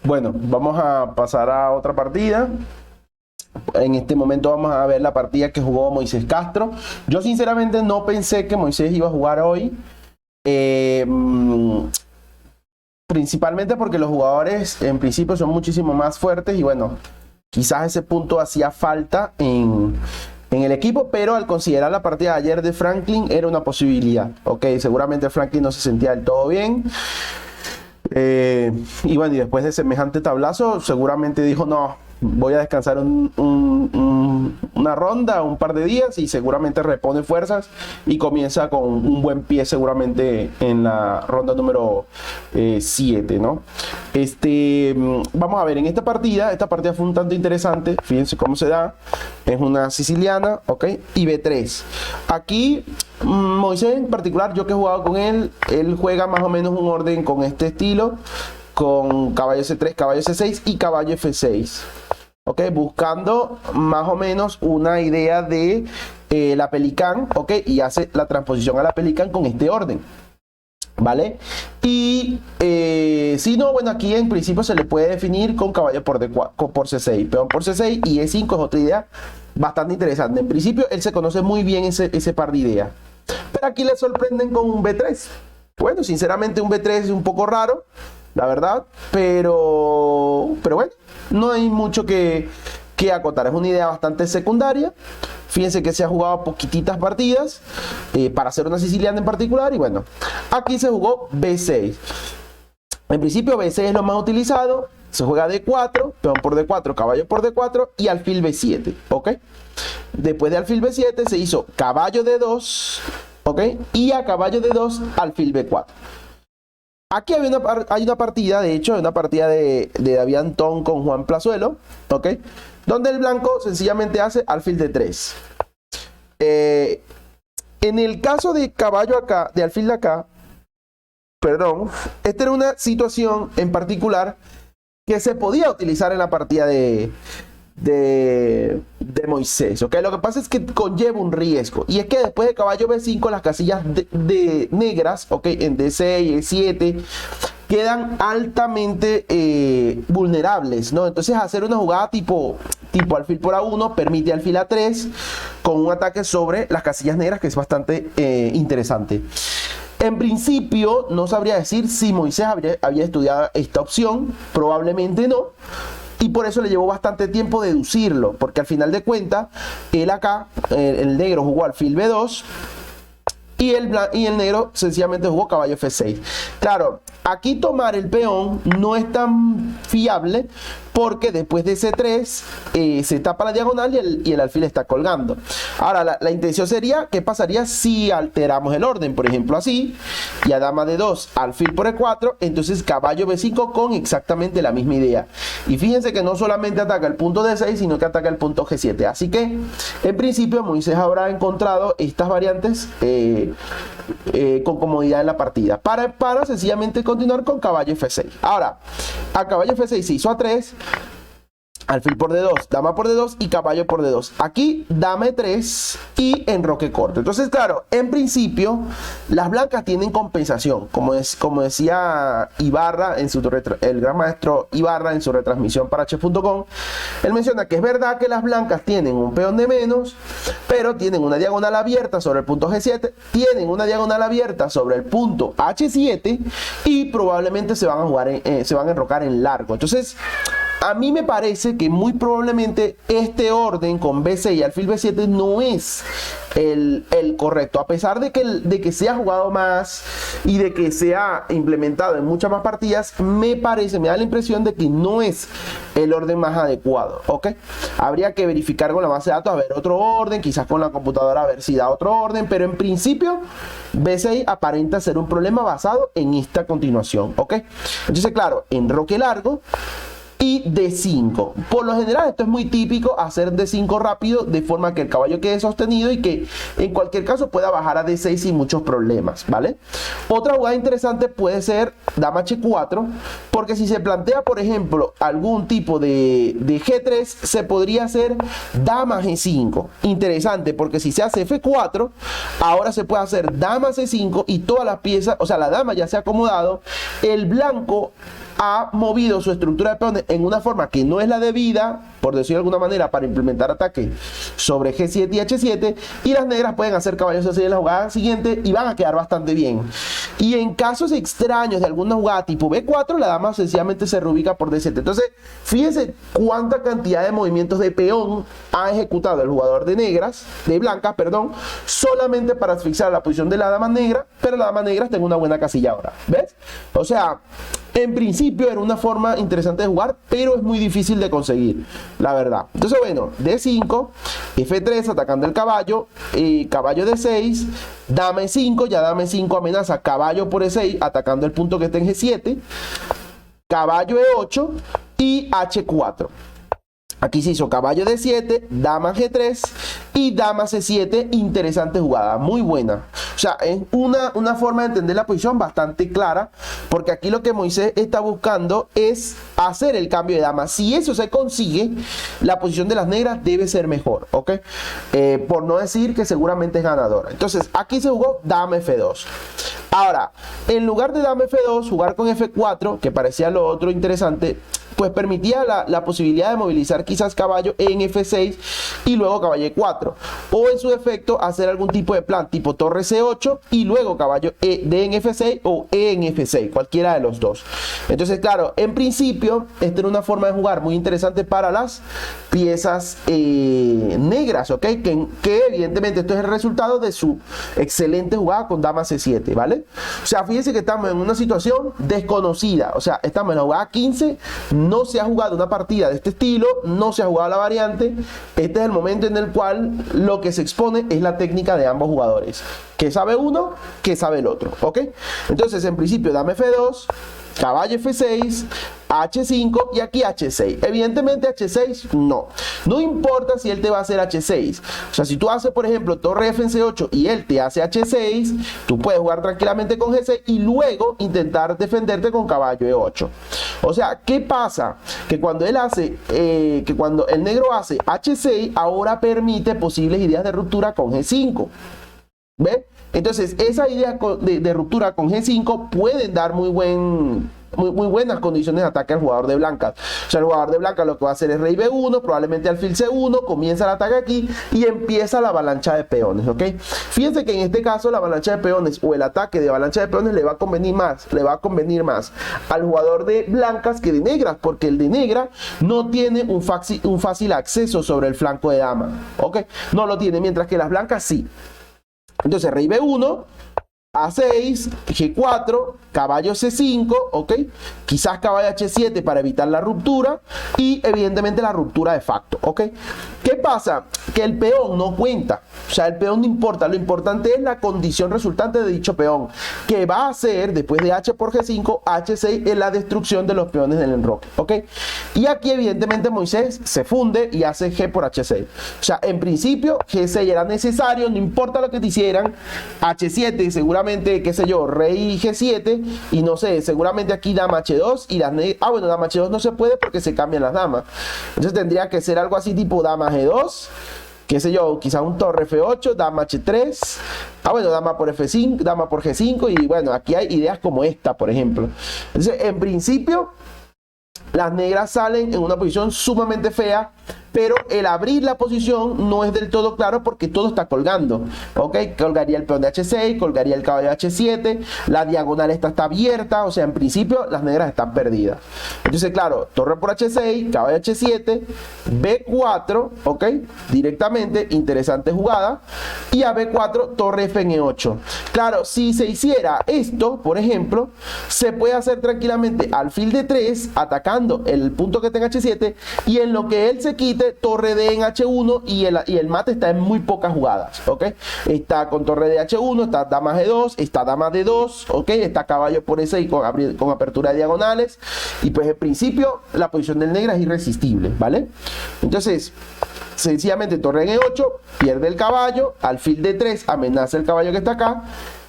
Bueno, vamos a pasar a otra partida. En este momento vamos a ver la partida que jugó Moisés Castro. Yo sinceramente no pensé que Moisés iba a jugar hoy. Principalmente porque los jugadores en principio son muchísimo más fuertes y bueno, quizás ese punto hacía falta en el equipo, pero al considerar la partida de ayer de Franklin era una posibilidad. Ok, seguramente Franklin no se sentía del todo bien. Y bueno, y después de semejante tablazo, seguramente dijo, no, voy a descansar una ronda, un par de días y seguramente repone fuerzas y comienza con un buen pie seguramente en la ronda número 7, ¿no? Vamos a ver, en esta partida fue un tanto interesante, fíjense cómo se da, es una siciliana, ¿ok? Y B3. Aquí Moisés en particular, yo que he jugado con él juega más o menos un orden con este estilo, con caballo C3, caballo C6 y caballo F6. Ok, buscando más o menos una idea de la Pelicán, ok, y hace la transposición a la Pelicán con este orden, ¿vale? Y si no, bueno, aquí en principio se le puede definir con caballo por C6, peón por C6 y E5 es otra idea bastante interesante. En principio él se conoce muy bien ese par de ideas, pero aquí le sorprenden con un B3. Bueno, sinceramente un B3 es un poco raro, la verdad, pero bueno, no hay mucho que acotar, es una idea bastante secundaria. Fíjense que se ha jugado poquititas partidas para hacer una siciliana en particular y bueno, aquí se jugó B6. En principio B6 es lo más utilizado, se juega D4, peón por D4, caballo por D4 y alfil B7, ¿ok? Después de alfil B7 se hizo caballo D2, ¿ok? Y a caballo D2 alfil B4. Aquí hay una partida, de hecho, una partida de David Antón con Juan Plazuelo, ¿ok? Donde el blanco sencillamente hace alfil de 3. En el caso de caballo acá, de alfil de acá, perdón, esta era una situación en particular que se podía utilizar en la partida de Moisés, ¿ok? Lo que pasa es que conlleva un riesgo y es que después de caballo B5 las casillas de negras, ¿ok? En D6, E7 quedan altamente vulnerables, ¿no? Entonces hacer una jugada tipo alfil por A1 permite alfil A3 con un ataque sobre las casillas negras que es bastante interesante. En principio no sabría decir si Moisés había estudiado esta opción, probablemente no. Y por eso le llevó bastante tiempo deducirlo, porque al final de cuentas, él acá, el negro jugó alfil B2 y el negro sencillamente jugó caballo F6. Claro, aquí tomar el peón no es tan fiable porque después de C3 se tapa la diagonal y el alfil está colgando. Ahora, la intención sería, ¿qué pasaría si alteramos el orden? Por ejemplo, así, y a dama D2, alfil por E4, entonces caballo B5 con exactamente la misma idea. Y fíjense que no solamente ataca el punto D6, sino que ataca el punto G7. Así que, en principio, Moisés habrá encontrado estas variantes con comodidad en la partida. Para sencillamente continuar con caballo F6. Ahora, a caballo F6 se hizo A3, alfil por D2, dama por D2 y caballo por D2. Aquí dama E3 y enroque corto. Entonces, claro, en principio las blancas tienen compensación. Como decía Ibarra, el gran maestro Ibarra en su retransmisión para chess.com, él menciona que es verdad que las blancas tienen un peón de menos, pero tienen una diagonal abierta sobre el punto G7, tienen una diagonal abierta sobre el punto H7 y probablemente se van a enrocar en largo. Entonces, a mí me parece que muy probablemente este orden con B6 y alfil B7 no es el correcto, a pesar de que se ha jugado más y de que se ha implementado en muchas más partidas. Me da la impresión de que no es el orden más adecuado, ¿ok? Habría que verificar con la base de datos a ver otro orden, quizás con la computadora a ver si da otro orden, pero en principio B6 aparenta ser un problema basado en esta continuación, ¿ok? Entonces, claro, enroque largo y D5. Por lo general esto es muy típico, hacer D5 rápido de forma que el caballo quede sostenido y que en cualquier caso pueda bajar a D6 sin muchos problemas, ¿vale? Otra jugada interesante puede ser dama H4, porque si se plantea, por ejemplo, algún tipo de G3, se podría hacer dama G5. Interesante, porque si se hace F4, ahora se puede hacer dama C5 y todas las piezas, o sea, la dama ya se ha acomodado, el blanco ha movido su estructura de peones en una forma que no es la debida, por decirlo de alguna manera, para implementar ataque sobre G7 y H7, y las negras pueden hacer caballo C6 en la jugada siguiente y van a quedar bastante bien. Y en casos extraños de alguna jugada tipo B4, la dama sencillamente se reubica por D7. Entonces, fíjense cuánta cantidad de movimientos de peón ha ejecutado el jugador de blancas, perdón, solamente para asfixiar la posición de la dama negra, pero la dama negra está en una buena casilla ahora, ¿ves? O sea, en principio era una forma interesante de jugar, pero es muy difícil de conseguir, la verdad. Entonces, bueno, D5, F3 atacando el caballo, caballo D6, dama E5, ya dama E5 amenaza caballo por E6 atacando el punto que está en G7, caballo E8 y H4. Aquí se hizo caballo D7, dama G3 y dama C7. Interesante jugada, muy buena. O sea, es una forma de entender la posición bastante clara, porque aquí lo que Moisés está buscando es hacer el cambio de dama. Si eso se consigue, la posición de las negras debe ser mejor, ¿ok? Por no decir que seguramente es ganadora. Entonces, aquí se jugó dama F2. Ahora, en lugar de dama F2, jugar con F4, que parecía lo otro interesante, pues permitía la posibilidad de movilizar quizás caballo en F6 y luego caballo E4, o en su defecto hacer algún tipo de plan tipo torre C8 y luego caballo D en F6 o E en F6, cualquiera de los dos. Entonces, claro, en principio esta era una forma de jugar muy interesante para las piezas negras, ¿ok? Que evidentemente esto es el resultado de su excelente jugada con dama C7, ¿vale? O sea, fíjense que estamos en una situación desconocida, o sea, estamos en la jugada 15, no se ha jugado una partida de este estilo, no se ha jugado la variante. Este es el momento en el cual lo que se expone es la técnica de ambos jugadores. ¿Qué sabe uno? ¿Qué sabe el otro? ¿Ok? Entonces, en principio, dama F2, caballo F6, H5 y aquí H6. Evidentemente H6 no importa si él te va a hacer H6. O sea, si tú haces, por ejemplo, torre F en C8 y él te hace H6, tú puedes jugar tranquilamente con G6 y luego intentar defenderte con caballo E8. O sea, ¿qué pasa? Que cuando cuando el negro hace H6, ahora permite posibles ideas de ruptura con G5. ¿Ves? Entonces, esas ideas de ruptura con G5 pueden dar muy buenas condiciones de ataque al jugador de blancas. O sea, el jugador de blancas lo que va a hacer es rey B1, probablemente alfil C1, comienza el ataque aquí y empieza la avalancha de peones, ¿ok? Fíjense que en este caso la avalancha de peones o el ataque de avalancha de peones le va a convenir más al jugador de blancas que de negras, porque el de negra no tiene un fácil acceso sobre el flanco de dama, ¿ok? No lo tiene, mientras que las blancas sí. Entonces, rey B1, A6, G4, caballo C5, ¿ok? Quizás caballo H7 para evitar la ruptura y evidentemente la ruptura de facto, ¿ok? ¿Qué pasa? Que el peón no cuenta, o sea, el peón no importa, lo importante es la condición resultante de dicho peón, que va a ser, después de H por G5, H6 es la destrucción de los peones del enroque, ¿ok? Y aquí evidentemente Moisés se funde y hace G por H6, o sea, en principio G6 era necesario, no importa lo que te hicieran, H7 seguramente, qué sé yo, rey G7 y no sé, seguramente aquí dama H2 y las negras, bueno, dama H2 no se puede porque se cambian las damas, entonces tendría que ser algo así tipo dama G2, qué sé yo, quizá un torre F8, dama H3, bueno, dama por F5, dama por G5 y bueno, aquí hay ideas como esta, por ejemplo. Entonces, en principio, las negras salen en una posición sumamente fea, pero el abrir la posición no es del todo claro porque todo está colgando, ¿ok? Colgaría el peón de H6, colgaría el caballo de H7, la diagonal esta está abierta, o sea, en principio las negras están perdidas. Entonces, claro, torre por H6, caballo H7, B4, ¿ok? Directamente, interesante jugada, y a B4, torre F en E8. Claro, si se hiciera esto, por ejemplo, se puede hacer tranquilamente alfil de 3, atacando el punto que tenga H7, y en lo que él se quite, torre D en H1 y el mate está en muy pocas jugadas, ¿ok? Está con torre de H1, está dama G2, está dama D2, ¿ok? Está caballo por E6 con apertura de diagonales y pues en principio la posición del negro es irresistible, ¿vale? Entonces, sencillamente torre en E8, pierde el caballo, alfil D3 amenaza el caballo que está acá,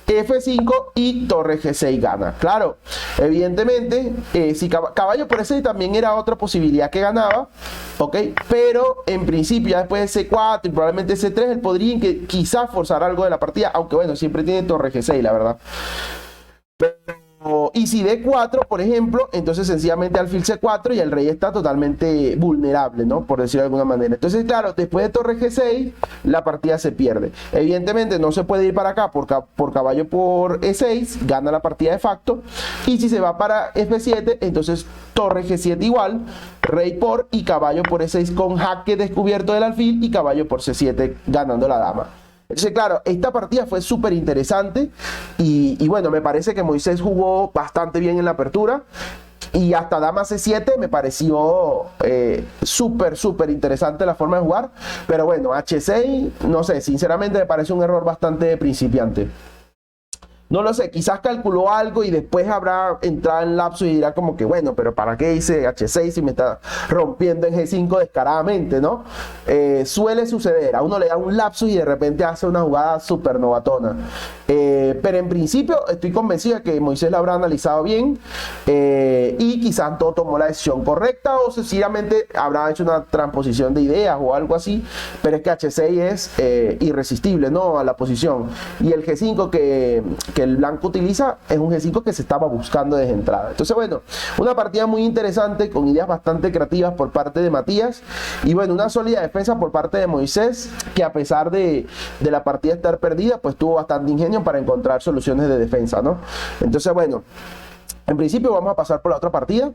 F5 y torre G6 gana. Claro, evidentemente, si caballo por E6 también era otra posibilidad que ganaba, ¿ok? Pero en principio, ya después de C4 y probablemente C3, él podría quizás forzar algo de la partida, aunque bueno, siempre tiene torre G6, la verdad. y si D4, por ejemplo, entonces sencillamente alfil C4 y el rey está totalmente vulnerable, ¿no? Por decirlo de alguna manera. Entonces, claro, después de torre G6, la partida se pierde. Evidentemente no se puede ir para acá por caballo por E6, gana la partida de facto. Y si se va para F7, entonces torre G7 igual, rey por y caballo por E6 con jaque descubierto del alfil y caballo por C7 ganando la dama. Entonces, claro, esta partida fue súper interesante y bueno, me parece que Moisés jugó bastante bien en la apertura y hasta dama C7 me pareció súper interesante la forma de jugar, pero bueno, H6, no sé, sinceramente me parece un error bastante principiante. No lo sé, quizás calculó algo y después habrá entrado en lapso y dirá como que bueno, pero ¿para qué hice H6 si me está rompiendo en G5 descaradamente, ¿no? Suele suceder, a uno le da un lapso y de repente hace una jugada súper novatona. Pero en principio estoy convencido de que Moisés la habrá analizado bien y quizás no tomó la decisión correcta o sencillamente habrá hecho una transposición de ideas o algo así, pero es que H6 es irresistible, ¿no? A la posición. Y el G5 que el blanco utiliza es un G5 que se estaba buscando desde entrada. Entonces, bueno, una partida muy interesante con ideas bastante creativas por parte de Matías y bueno, una sólida defensa por parte de Moisés que a pesar de la partida estar perdida, pues tuvo bastante ingenio para encontrar soluciones de defensa, ¿no? Entonces, bueno, en principio vamos a pasar por la otra partida.